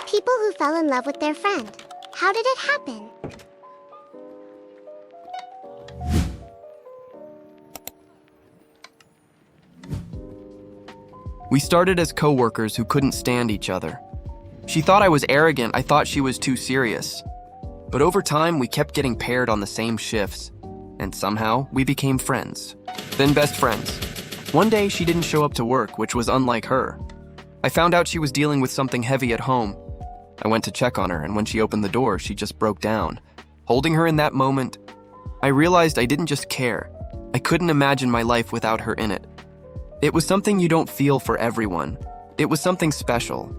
People who fell in love with their friend. How did it happen? We started as co-workers who couldn't stand each other. She thought I was arrogant, I thought she was too serious. But over time, we kept getting paired on the same shifts, and somehow we became friends. Then best friends. One day, she didn't show up to work, which was unlike her. I found out she was dealing with something heavy at home. I went to check on her, and when she opened the door, she just broke down. Holding her in that moment, I realized I didn't just care. I couldn't imagine my life without her in it. It was something you don't feel for everyone. It was something special.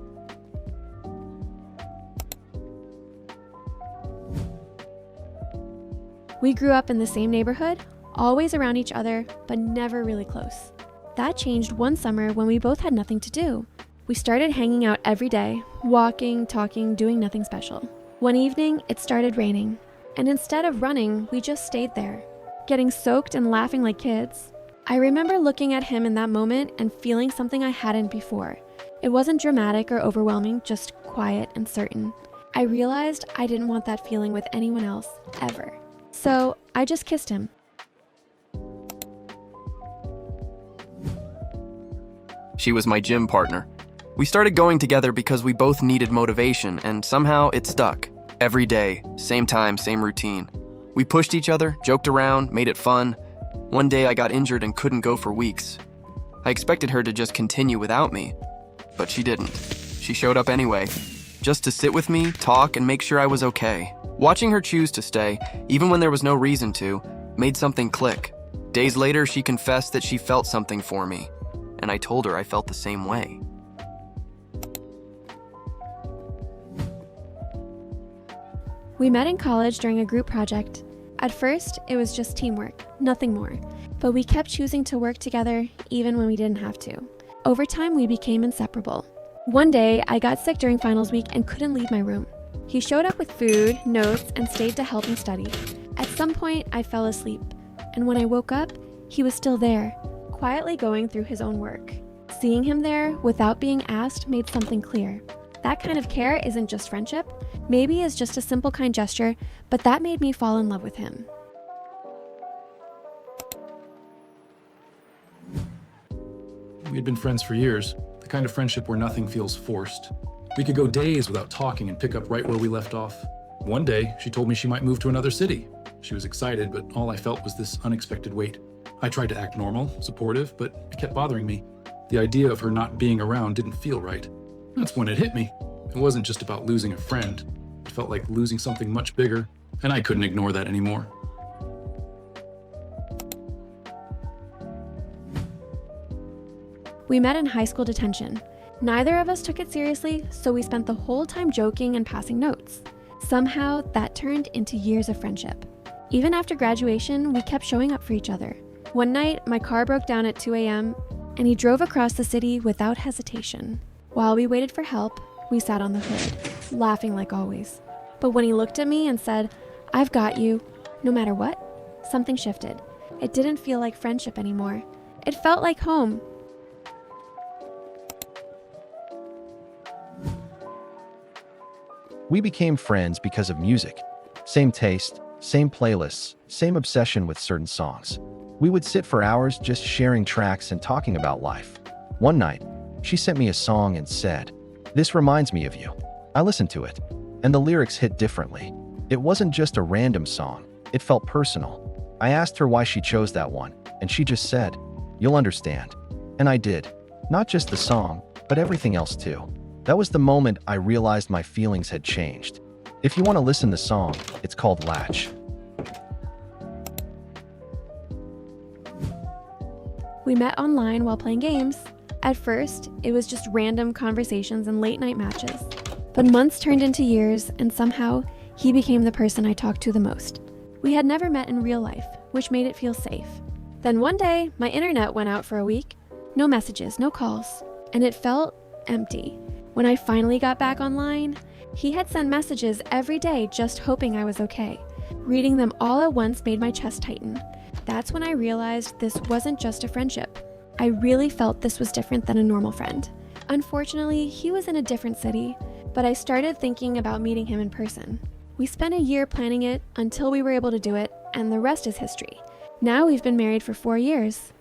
We grew up in the same neighborhood, always around each other, but never really close. That changed one summer when we both had nothing to do. We started hanging out every day, walking, talking, doing nothing special. One evening, it started raining, and instead of running, we just stayed there, getting soaked and laughing like kids. I remember looking at him in that moment and feeling something I hadn't before. It wasn't dramatic or overwhelming, just quiet and certain. I realized I didn't want that feeling with anyone else, ever. So I just kissed him. She was my gym partner. We started going together because we both needed motivation, and somehow it stuck. Every day, same time, same routine. We pushed each other, joked around, made it fun. One day I got injured and couldn't go for weeks. I expected her to just continue without me, but she didn't. She showed up anyway, just to sit with me, talk, and make sure I was okay. Watching her choose to stay, even when there was no reason to, made something click. Days later, she confessed that she felt something for me, and I told her I felt the same way. We met in college during a group project. At first, it was just teamwork, nothing more. But we kept choosing to work together even when we didn't have to. Over time, we became inseparable. One day, I got sick during finals week and couldn't leave my room. He showed up with food, notes, and stayed to help me study. At some point, I fell asleep, and when I woke up, he was still there, quietly going through his own work. Seeing him there without being asked made something clear. That kind of care isn't just friendship. Maybe it's just a simple kind gesture, but that made me fall in love with him. We had been friends for years, the kind of friendship where nothing feels forced. We could go days without talking and pick up right where we left off. One day, she told me she might move to another city. She was excited, but all I felt was this unexpected weight. I tried to act normal, supportive, but it kept bothering me. The idea of her not being around didn't feel right. That's when it hit me. It wasn't just about losing a friend. It felt like losing something much bigger, and I couldn't ignore that anymore. We met in high school detention. Neither of us took it seriously, so we spent the whole time joking and passing notes. Somehow, that turned into years of friendship. Even after graduation, we kept showing up for each other. One night, my car broke down at 2 a.m., and he drove across the city without hesitation. While we waited for help, we sat on the hood, laughing like always. But when he looked at me and said, "I've got you," no matter what, something shifted. It didn't feel like friendship anymore. It felt like home. We became friends because of music. Same taste, same playlists, same obsession with certain songs. We would sit for hours just sharing tracks and talking about life. One night, she sent me a song and said, "This reminds me of you." I listened to it, and the lyrics hit differently. It wasn't just a random song, it felt personal. I asked her why she chose that one, and she just said, "You'll understand." And I did. Not just the song, but everything else too. That was the moment I realized my feelings had changed. If you want to listen to the song, it's called Latch. We met online while playing games. At first, it was just random conversations and late-night matches. But months turned into years, and somehow, he became the person I talked to the most. We had never met in real life, which made it feel safe. Then one day, my internet went out for a week. No messages, no calls, and it felt empty. When I finally got back online, he had sent messages every day just hoping I was okay. Reading them all at once made my chest tighten. That's when I realized this wasn't just a friendship. I really felt this was different than a normal friend. Unfortunately, he was in a different city. but I started thinking about meeting him in person. We spent a year planning it until we were able to do it, and the rest is history. Now we've been married for 4 years.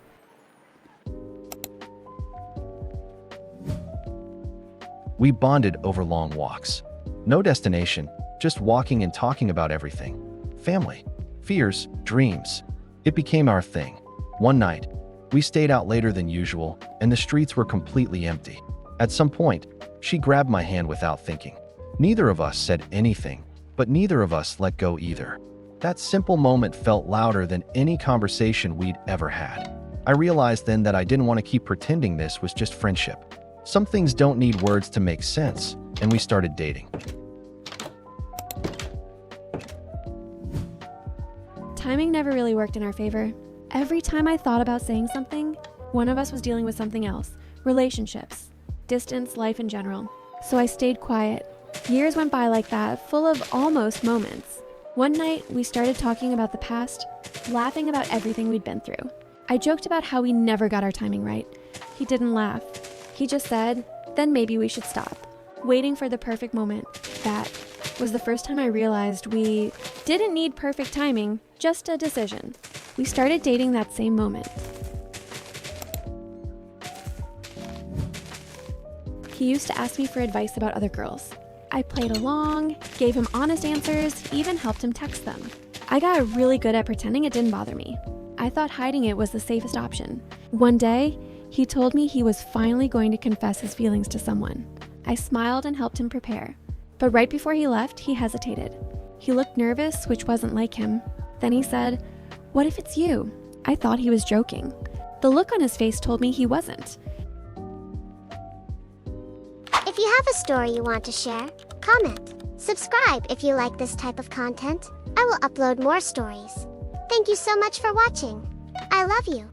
We bonded over long walks. No destination, just walking and talking about everything. Family, fears, dreams. It became our thing. One night, we stayed out later than usual, and the streets were completely empty. At some point, she grabbed my hand without thinking. Neither of us said anything, but neither of us let go either. That simple moment felt louder than any conversation we'd ever had. I realized then that I didn't want to keep pretending this was just friendship. Some things don't need words to make sense, and we started dating. Timing never really worked in our favor. Every time I thought about saying something, one of us was dealing with something else. Relationships, distance, life in general. So I stayed quiet. Years went by like that, full of almost moments. One night, we started talking about the past, laughing about everything we'd been through. I joked about how we never got our timing right. He didn't laugh. He just said, then maybe we should stop. Waiting for the perfect moment. That was the first time I realized we didn't need perfect timing, just a decision. We started dating that same moment. He used to ask me for advice about other girls. I played along, gave him honest answers, even helped him text them. I got really good at pretending it didn't bother me. I thought hiding it was the safest option. One day, he told me he was finally going to confess his feelings to someone. I smiled and helped him prepare. But right before he left, he hesitated. He looked nervous, which wasn't like him. Then he said, "What if it's you?" I thought he was joking. The look on his face told me he wasn't. If you have a story you want to share, comment. Subscribe if you like this type of content. I will upload more stories. Thank you so much for watching. I love you.